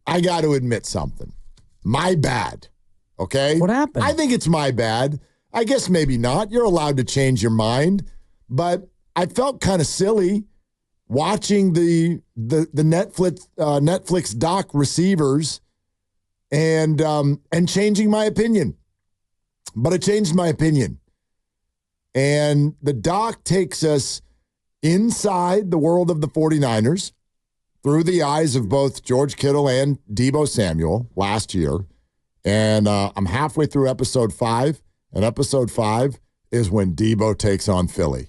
I got to admit something. My bad. Okay? What happened? I think it's my bad. I guess maybe not. You're allowed to change your mind. But I felt kind of silly watching the Netflix doc Receivers and changing my opinion. But I changed my opinion. And the doc takes us inside the world of the 49ers through the eyes of both George Kittle and Deebo Samuel last year. And I'm halfway through episode 5. And episode 5 is when Deebo takes on Philly.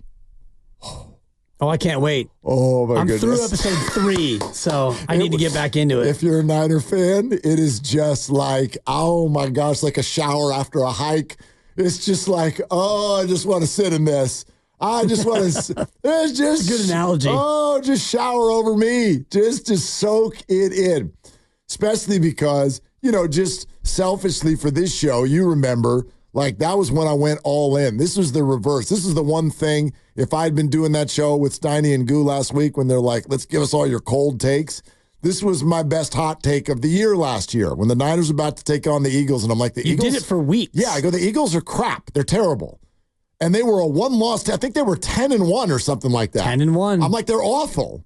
Oh, I can't wait. Oh, my goodness. I'm through episode 3, so I need to get back into it. If you're a Niner fan, it is just like, oh, my gosh, like a shower after a hike. It's just like, oh, I just want to sit in this. I just want to. It's just good analogy. Oh, just shower over me. Just soak it in. Especially because, just selfishly for this show, you remember, like that was when I went all in. This was the reverse. This is the one thing, if I'd been doing that show with Steiny and Goo last week when they're like, let's give us all your cold takes. This was my best hot take of the year last year when the Niners were about to take on the Eagles. And I'm like, You did it for weeks. Yeah, I go, the Eagles are crap. They're terrible. And they were a one-loss. I think they were 10-1 or something like that. 10-1. I'm like, they're awful.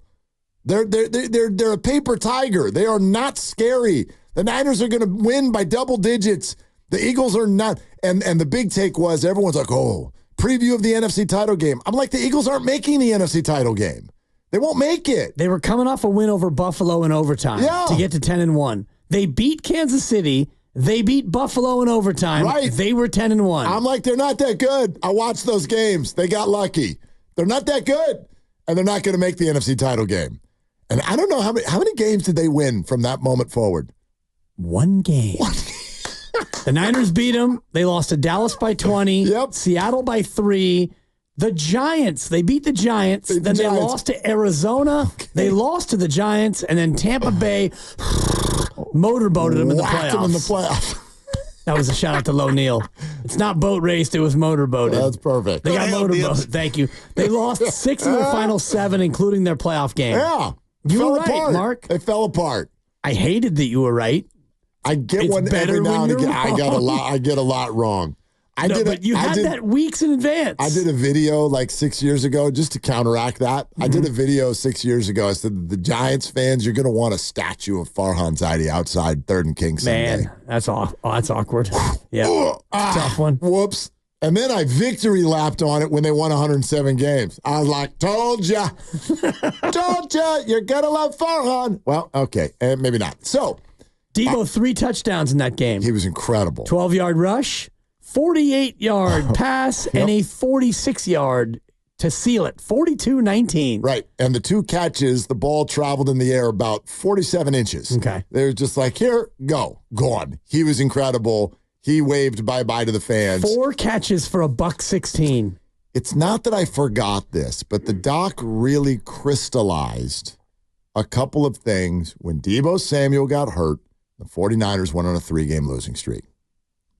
They're a paper tiger. They are not scary. The Niners are going to win by double digits. The Eagles are not. And the big take was everyone's like, oh, preview of the NFC title game. I'm like, the Eagles aren't making the NFC title game. They won't make it. They were coming off a win over Buffalo in overtime to get to 10-1. They beat Kansas City. They beat Buffalo in overtime. Right. They were 10-1. I'm like, they're not that good. I watched those games. They got lucky. They're not that good. And they're not going to make the NFC title game. And I don't know how many games did they win from that moment forward? One game. The Niners beat them. They lost to Dallas by 20. Yep. Seattle by 3. The Giants, they beat the Giants. They lost to Arizona. Okay. They lost to the Giants. And then Tampa Bay motorboated them in the playoffs. Them in the playoffs. That was a shout out to Low Neal. It's not boat raced, it was motorboated. That's perfect. They got motorboated. Thank you. They lost 6 of their final 7, including their playoff game. Yeah. You were right, Mark. They fell apart. I hated that you were right. I get one every now and again. I get a lot wrong. But you had that weeks in advance. I did a video like 6 years ago just to counteract that. Mm-hmm. I did a video 6 years ago. I said, the Giants fans, you're going to want a statue of Farhan Zaidi outside 3rd and King Sunday. Man, that's awkward. Yeah, tough one. Whoops. And then I victory lapped on it when they won 107 games. I was like, told ya. Told ya. You're going to love Farhan. Well, okay. Maybe not. So. Deebo, 3 touchdowns in that game. He was incredible. 12-yard rush. 48-yard pass and a 46-yard to seal it. 42-19. Right. And the 2 catches, the ball traveled in the air about 47 inches. Okay. They were just like, here, go. Gone. He was incredible. He waved bye-bye to the fans. 4 catches for $116. It's not that I forgot this, but the doc really crystallized a couple of things. When Deebo Samuel got hurt, the 49ers went on a 3-game losing streak.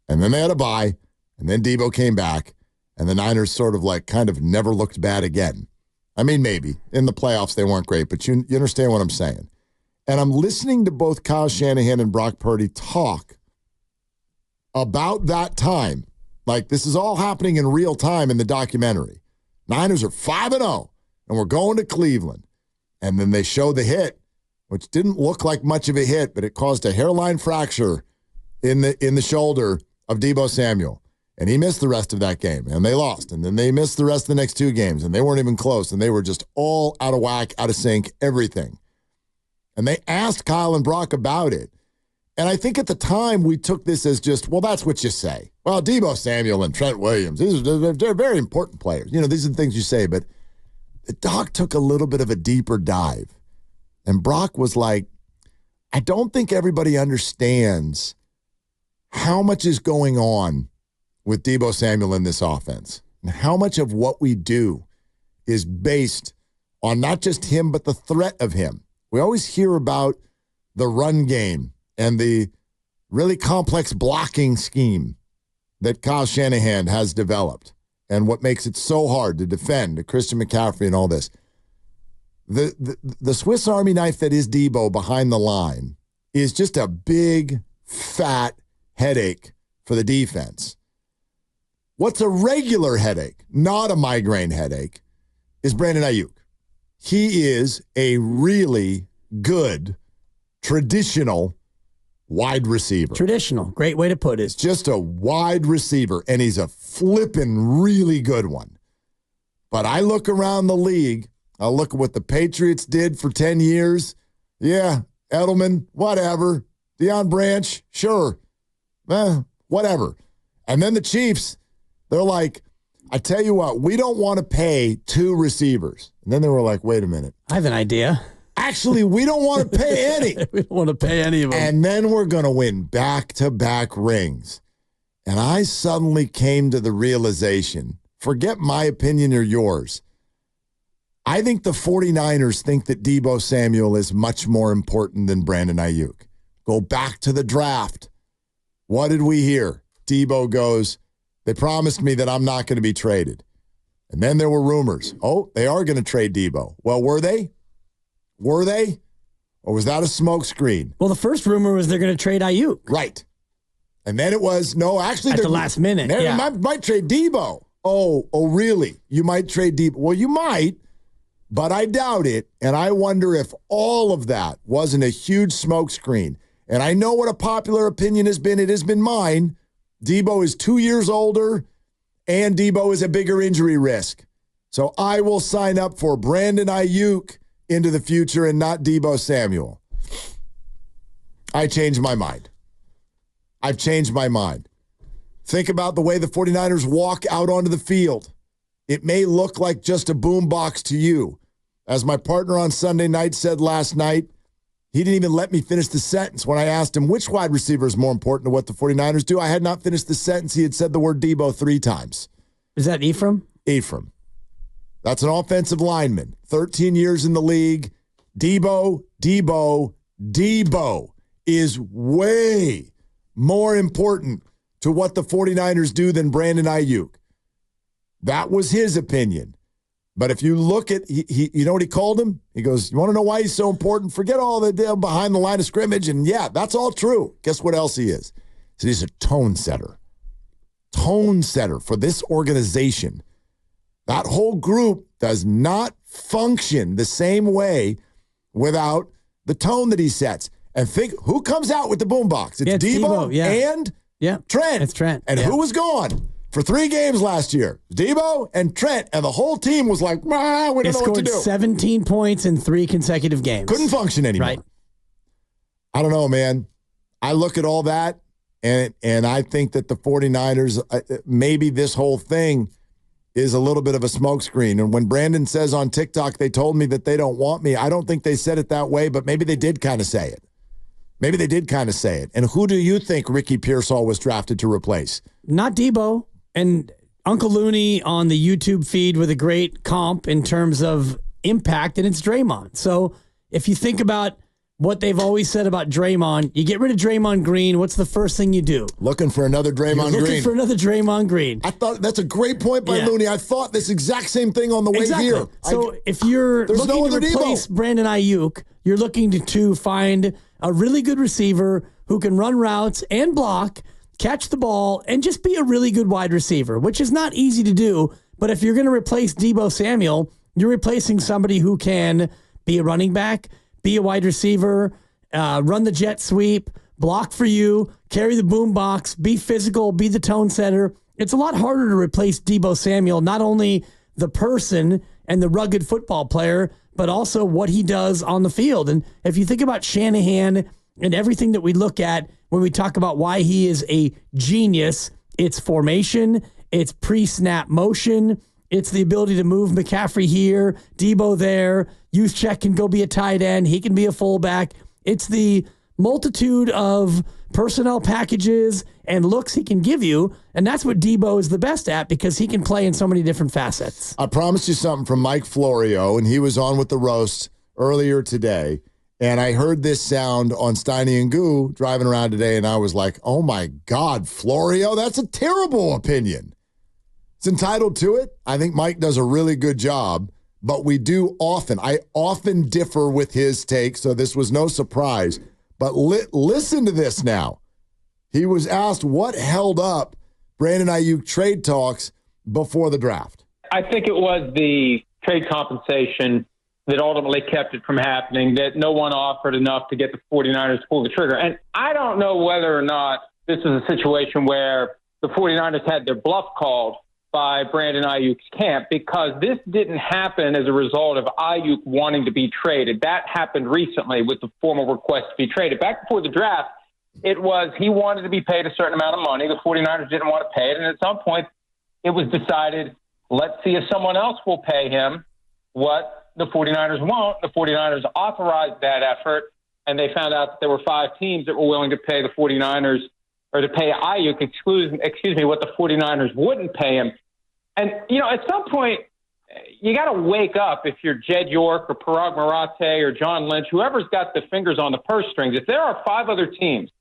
And then they had a bye, and then Deebo came back, and the Niners sort of like kind of never looked bad again. I mean, maybe. In the playoffs, they weren't great, but you understand what I'm saying. And I'm listening to both Kyle Shanahan and Brock Purdy talk about that time. Like, this is all happening in real time in the documentary. Niners are 5-0, and we're going to Cleveland. And then they show the hit, which didn't look like much of a hit, but it caused a hairline fracture in the shoulder of Deebo Samuel. And he missed the rest of that game, and they lost. And then they missed the rest of the next 2 games, and they weren't even close, and they were just all out of whack, out of sync, everything. And they asked Kyle and Brock about it. And I think at the time we took this as just, well, that's what you say. Well, Deebo Samuel and Trent Williams, they're very important players. These are the things you say. But the doc took a little bit of a deeper dive. And Brock was like, I don't think everybody understands how much is going on with Deebo Samuel in this offense. And how much of what we do is based on not just him, but the threat of him. We always hear about the run game and the really complex blocking scheme that Kyle Shanahan has developed and what makes it so hard to defend to Christian McCaffrey and all this. The Swiss Army knife that is Deebo behind the line is just a big, fat headache for the defense. What's a regular headache, not a migraine headache, is Brandon Aiyuk. He is a really good, traditional wide receiver. Traditional. Great way to put it. It's just a wide receiver, and he's a flippin' really good one. But I look around the league, I look at what the Patriots did for 10 years. Yeah, Edelman, whatever. Deion Branch, sure. Whatever. And then the Chiefs, they're like, I tell you what, we don't want to pay 2 receivers. And then they were like, wait a minute. I have an idea. Actually, we don't want to pay any. We don't want to pay any of them. And then we're going to win back-to-back rings. And I suddenly came to the realization, forget my opinion or yours, I think the 49ers think that Deebo Samuel is much more important than Brandon Aiyuk. Go back to the draft. What did we hear? Deebo goes, they promised me that I'm not going to be traded. And then there were rumors. Oh, they are going to trade Deebo. Well, were they? Were they? Or was that a smokescreen? Well, the first rumor was they're going to trade Aiyuk. Right. And then it was, no, actually. At the last minute, yeah. Might trade Deebo. Oh, really? You might trade Deebo. Well, you might, but I doubt it. And I wonder if all of that wasn't a huge smokescreen. And I know what a popular opinion has been. It has been mine. Deebo is 2 years older, and Deebo is a bigger injury risk. So I will sign up for Brandon Aiyuk into the future and not Deebo Samuel. I changed my mind. I've changed my mind. Think about the way the 49ers walk out onto the field. It may look like just a boombox to you. As my partner on Sunday night said last night, he didn't even let me finish the sentence when I asked him which wide receiver is more important to what the 49ers do. I had not finished the sentence. He had said the word Deebo 3 times. Is that Ephraim? Ephraim. That's an offensive lineman. 13 years in the league. Deebo is way more important to what the 49ers do than Brandon Aiyuk. That was his opinion. But if you look at, you know what he called him? He goes, you want to know why he's so important? Forget all the behind the line of scrimmage. And yeah, that's all true. Guess what else he is? So he's a tone setter. Tone setter for this organization. That whole group does not function the same way without the tone that he sets. And think, who comes out with the boombox? It's Deebo and Trent. It's Trent. And who was gone for 3 games last year? Deebo and Trent. And the whole team was like, we don't know what to do. 17 points in 3 consecutive games. Couldn't function anymore. Right. I don't know, man. I look at all that, and I think that the 49ers, maybe this whole thing is a little bit of a smokescreen. And when Brandon says on TikTok, they told me that they don't want me, I don't think they said it that way, but maybe they did kind of say it. Maybe they did kind of say it. And who do you think Ricky Pearsall was drafted to replace? Not Deebo. And Uncle Looney on the YouTube feed with a great comp in terms of impact, and it's Draymond. So if you think about what they've always said about Draymond, you get rid of Draymond Green, what's the first thing you do? Looking for another Draymond Green. Looking for another Draymond Green. I thought that's a great point by Looney. I thought this exact same thing on the way here. So if you're looking to replace Brandon Aiyuk, you're looking to find a really good receiver who can run routes and block, catch the ball, and just be a really good wide receiver, which is not easy to do. But if you're going to replace Deebo Samuel, you're replacing somebody who can be a running back, be a wide receiver, run the jet sweep, block for you, carry the boom box, be physical, be the tone setter. It's a lot harder to replace Deebo Samuel, not only the person and the rugged football player, but also what he does on the field. And if you think about Shanahan and everything that we look at when we talk about why he is a genius, it's formation, it's pre-snap motion, it's the ability to move McCaffrey here, Deebo there, Juszczyk can go be a tight end, he can be a fullback. It's the multitude of personnel packages and looks he can give you, and that's what Deebo is the best at because he can play in so many different facets. I promised you something from Mike Florio, and he was on with the roast earlier today, and I heard this sound on Steiny and Goo driving around today, and I was like, oh my God, Florio, that's a terrible opinion. It's entitled to it. I think Mike does a really good job, but I often differ with his take, so this was no surprise. But listen to this now. He was asked what held up Brandon Aiyuk trade talks before the draft. I think it was the trade compensation that ultimately kept it from happening, that no one offered enough to get the 49ers to pull the trigger. And I don't know whether or not this is a situation where the 49ers had their bluff called by Brandon Aiyuk's camp, because this didn't happen as a result of Aiyuk wanting to be traded. That happened recently with the formal request to be traded. Back before the draft, it was he wanted to be paid a certain amount of money. The 49ers didn't want to pay it. And at some point, it was decided, let's see if someone else will pay him what the 49ers won't. The 49ers authorized that effort, and they found out that there were 5 teams that were willing to pay the 49ers, or to pay Aiyuk, what the 49ers wouldn't pay him. And, at some point, you got to wake up if you're Jed York or Parag Marathe or John Lynch, whoever's got the fingers on the purse strings. If there are 5 other teams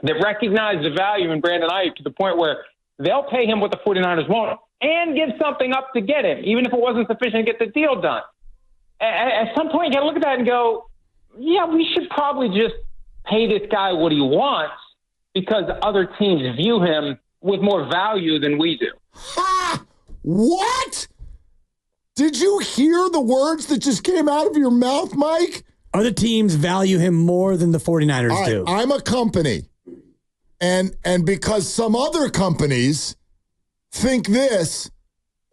that recognize the value in Brandon Aiyuk to the point where they'll pay him what the 49ers won't and give something up to get him, even if it wasn't sufficient to get the deal done. At some point, you got to look at that and go, yeah, we should probably just pay this guy what he wants, because other teams view him with more value than we do. Ha! What? Did you hear the words that just came out of your mouth, Mike? Other teams value him more than the 49ers do. I'm a company, and because some other companies think this,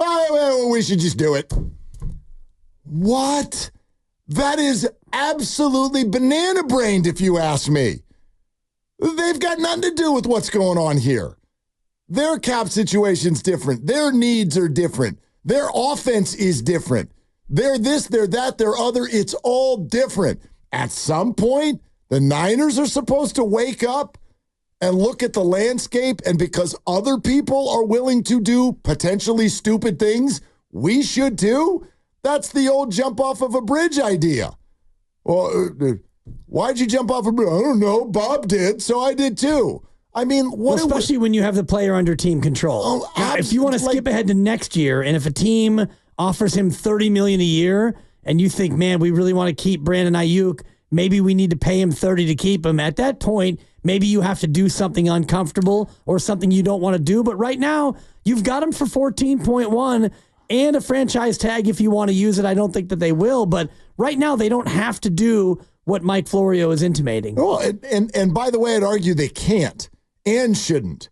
we should just do it. What? That is absolutely banana-brained, if you ask me. They've got nothing to do with what's going on here. Their cap situation's different. Their needs are different. Their offense is different. They're this, they're that, they're other. It's all different. At some point, the Niners are supposed to wake up and look at the landscape, and because other people are willing to do potentially stupid things, we should too? That's the old jump off of a bridge idea. Well, why'd you jump off a bridge? I don't know. Bob did, so I did too. I mean, especially when you have the player under team control. If you want to skip ahead to next year, and if a team offers him $30 million a year, and you think, man, we really want to keep Brandon Aiyuk, maybe we need to pay him $30 to keep him. At that point, maybe you have to do something uncomfortable or something you don't want to do. But right now, you've got him for 14.1 and a franchise tag if you want to use it. I don't think that they will, but right now they don't have to do what Mike Florio is intimating. Well, and by the way, I'd argue they can't and shouldn't.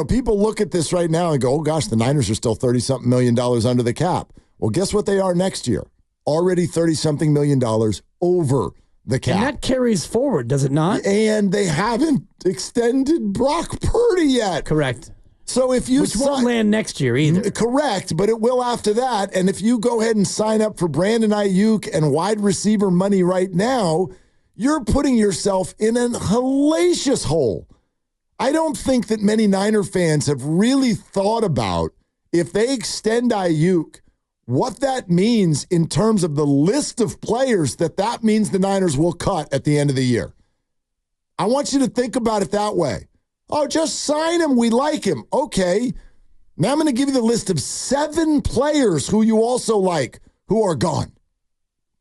People look at this right now and go, oh gosh, the Niners are still $30-something million under the cap. Well, guess what they are next year? Already $30-something million over the cap. And that carries forward, does it not? And they haven't extended Brock Purdy yet. Correct. So if you Which won't land next year either. Correct, but it will after that. And if you go ahead and sign up for Brandon Aiyuk and wide receiver money right now, you're putting yourself in a hellacious hole. I don't think that many Niner fans have really thought about, if they extend Aiyuk, what that means in terms of the list of players that means the Niners will cut at the end of the year. I want you to think about it that way. Oh, just sign him. We like him. Okay. Now I'm going to give you the list of 7 players who you also like who are gone.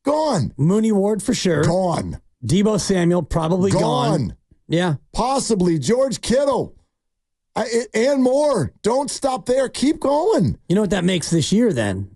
Gone. Mooney Ward for sure. Gone. Deebo Samuel probably gone. Yeah. Possibly George Kittle. And more. Don't stop there. Keep going. You know what that makes this year then?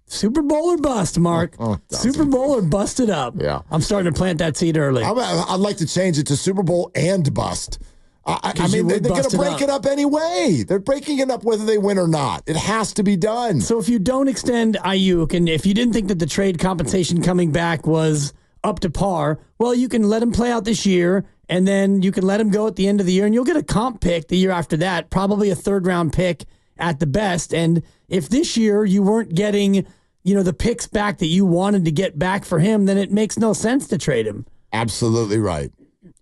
Super Bowl or bust, Mark. Super Bowl or bust it up. Yeah. I'm starting to plant that seed early. I'd like to change it to Super Bowl and bust. I mean, they're going to break it up anyway. They're breaking it up whether they win or not. It has to be done. So if you don't extend Aiyuk, and if you didn't think that the trade compensation coming back was up to par, well, you can let him play out this year, and then you can let him go at the end of the year, and you'll get a comp pick the year after that, probably a 3rd-round pick at the best. And if this year you weren't getting, the picks back that you wanted to get back for him, then it makes no sense to trade him. Absolutely right.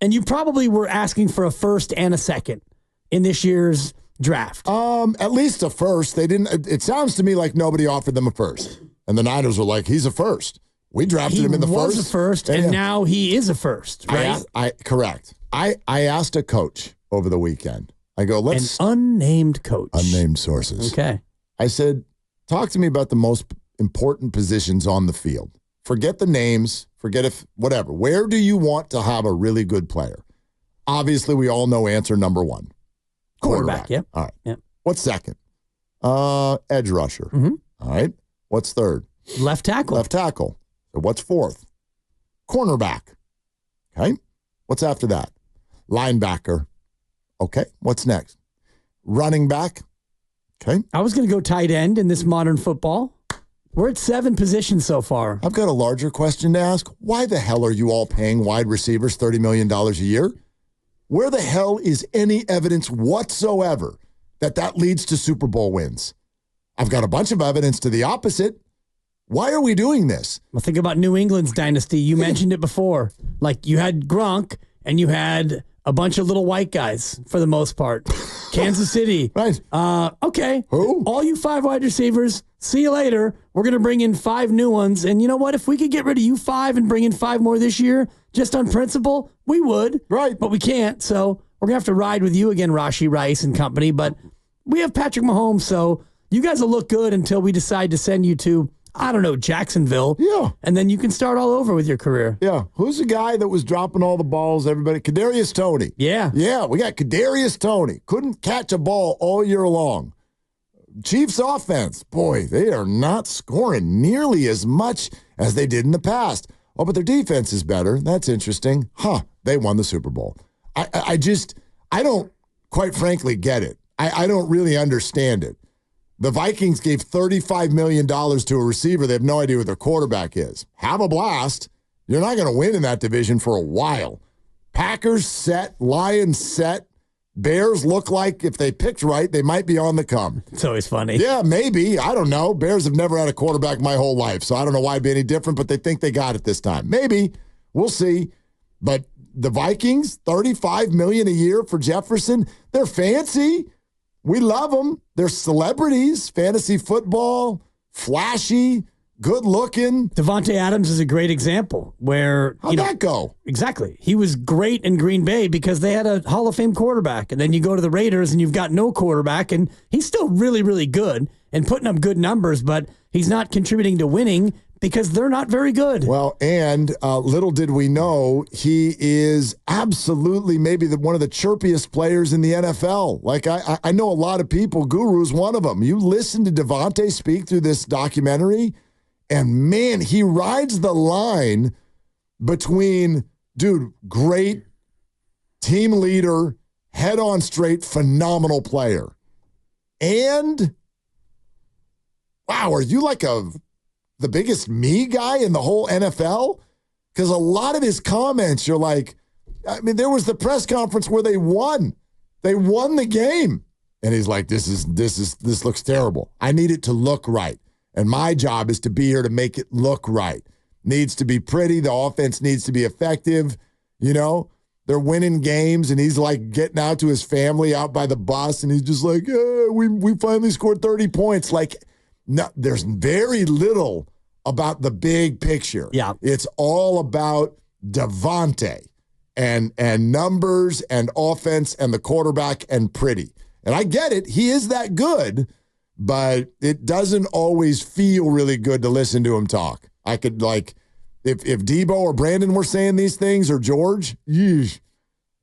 And you probably were asking for a 1st and a 2nd in this year's draft. At least a 1st. They didn't. It sounds to me like nobody offered them a 1st, and the Niners were like, "He's a 1st." We drafted him in the 1st. He was a 1st, and now he is a 1st. Right? Correct. I asked a coach over the weekend. I go, an unnamed coach. Unnamed sources. Okay. I said, talk to me about the most important positions on the field. Forget the names. Forget if, whatever. Where do you want to have a really good player? Obviously, we all know answer number one. Quarterback, yep. All right. Yep. What's second? Edge rusher. Mm-hmm. All right. What's third? Left tackle. Left tackle. So what's fourth? Cornerback. Okay. What's after that? Linebacker. Okay. What's next? Running back. Okay. I was going to go tight end in this modern football. We're at 7 positions so far. I've got a larger question to ask. Why the hell are you all paying wide receivers $30 million a year? Where the hell is any evidence whatsoever that leads to Super Bowl wins? I've got a bunch of evidence to the opposite. Why are we doing this? Well, think about New England's dynasty. You mentioned it before. Like, you had Gronk, and you had a bunch of little white guys for the most part. Kansas City. Right. Okay. Who? All you 5 wide receivers, see you later. We're going to bring in 5 new ones. And you know what? If we could get rid of you 5 and bring in 5 more this year, just on principle, we would. Right. But we can't. So we're going to have to ride with you again, Rashee Rice and company. But we have Patrick Mahomes, so you guys will look good until we decide to send you to, I don't know, Jacksonville. Yeah. And then you can start all over with your career. Yeah. Who's the guy that was dropping all the balls, everybody? Kadarius Toney. Yeah. Yeah, we got Kadarius Toney. Couldn't catch a ball all year long. Chiefs offense, boy, they are not scoring nearly as much as they did in the past. Oh, but their defense is better. That's interesting. They won the Super Bowl. I don't, quite frankly, get it. I don't really understand it. The Vikings gave $35 million to a receiver. They have no idea what their quarterback is. Have a blast. You're not going to win in that division for a while. Packers set, Lions set. Bears look like if they picked right, they might be on the come. It's always funny. Yeah, maybe. I don't know. Bears have never had a quarterback my whole life, so I don't know why it'd be any different, but they think they got it this time. Maybe. We'll see. But the Vikings, $35 million a year for Jefferson. They're fancy. We love them. They're celebrities, fantasy football, flashy, good looking. Devontae Adams is a great example where, How'd that go? Exactly. He was great in Green Bay because they had a Hall of Fame quarterback. And then you go to the Raiders and you've got no quarterback, and he's still really, really good and putting up good numbers, but he's not contributing to winning because they're not very good. Well, and little did we know, he is absolutely maybe one of the chirpiest players in the NFL. Like, I know a lot of people, Guru's one of them. You listen to Devontae speak through this documentary, and man, he rides the line between, dude, great team leader, head on straight, phenomenal player. And, wow, are you like the biggest me guy in the whole NFL? Because a lot of his comments, you're like, I mean, there was the press conference where they won. They won the game. And he's like, this looks terrible. I need it to look right. And my job is to be here to make it look right. Needs to be pretty. The offense needs to be effective. You know, they're winning games, and he's like getting out to his family out by the bus, and he's just like, we finally scored 30 points. Like, no, there's very little about the big picture. Yeah. It's all about Devontae and numbers and offense and the quarterback and pretty. And I get it. He is that good, but it doesn't always feel really good to listen to him talk. I could, like, if Deebo or Brandon were saying these things, or George, yeesh.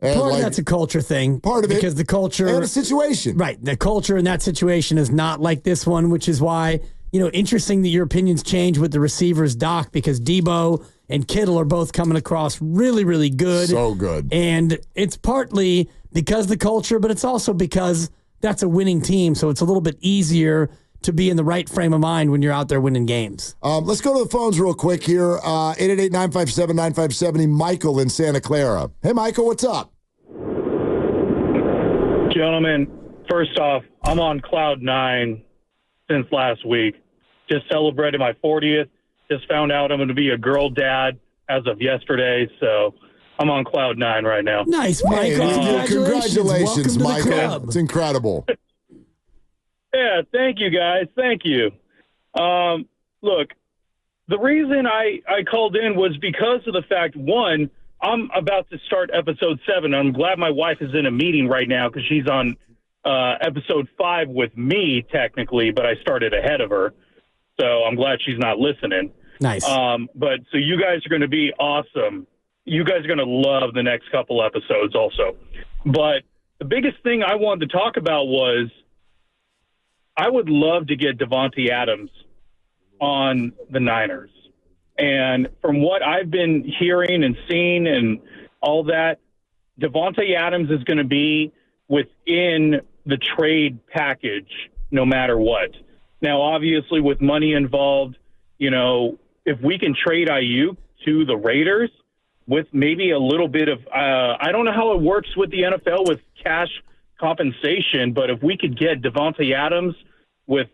Part of that's a culture thing. Part of it. Because the culture. And the situation. Right. The culture in that situation is not like this one, which is why, interesting that your opinions change with the receivers, Doc, because Deebo and Kittle are both coming across really, really good. So good. And it's partly because of the culture, but it's also because that's a winning team. So it's a little bit easier to be in the right frame of mind when you're out there winning games. Let's go to the phones real quick here. 888-957-9570, Michael in Santa Clara. Hey, Michael, what's up? Gentlemen, first off, I'm on cloud 9 since last week. Just celebrated my 40th. Just found out I'm going to be a girl dad as of yesterday, so I'm on cloud 9 right now. Nice, Michael. Hey, congratulations, Welcome to the Michael. club. It's incredible. Yeah, thank you, guys. Thank you. Look, the reason I called in was because of the fact, one, I'm about to start episode 7. I'm glad my wife is in a meeting right now because she's on episode 5 with me, technically, but I started ahead of her. So I'm glad she's not listening. Nice. But so you guys are going to be awesome. You guys are going to love the next couple episodes also. But the biggest thing I wanted to talk about was I would love to get Davante Adams on the Niners. And from what I've been hearing and seeing and all that, Davante Adams is going to be within the trade package no matter what. Now, obviously, with money involved, if we can trade Aiyuk to the Raiders with maybe a little bit of I don't know how it works with the NFL with cash compensation, but if we could get Davante Adams with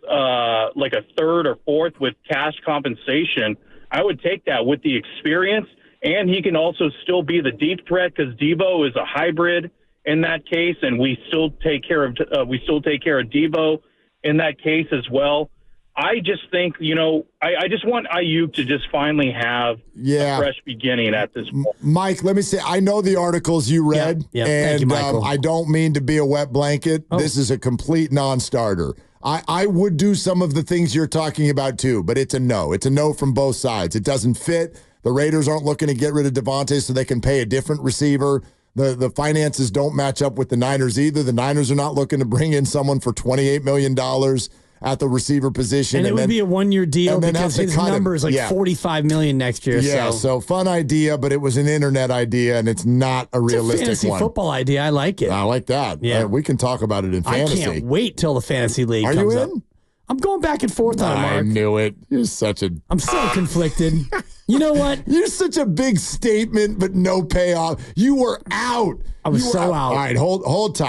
like a third or fourth with cash compensation, I would take that with the experience, and he can also still be the deep threat because Deebo is a hybrid in that case, and we still take care of Deebo in that case as well. I just think, I just want Aiyuk to just finally have a fresh beginning at this point. Mike, let me say, I know the articles you read, and thank you, Michael. I don't mean to be a wet blanket. Oh. This is a complete non-starter. I would do some of the things you're talking about too, but it's a no. It's a no from both sides. It doesn't fit. The Raiders aren't looking to get rid of Davante so they can pay a different receiver. The finances don't match up with the Niners either. The Niners are not looking to bring in someone for $28 million at the receiver position. And it would be a one-year deal because his number is like $45 million next year. Yeah, so fun idea, but it was an internet idea, and it's not a realistic fantasy one. Football idea. I like it. I like that. Yeah. We can talk about it in fantasy. I can't wait till the fantasy league comes up. Are you in? Up. I'm going back and forth on it, Mark. I knew it. You're such a... I'm so conflicted. You know what? You're such a big statement, but no payoff. You were out. I was so out. All right, hold tight.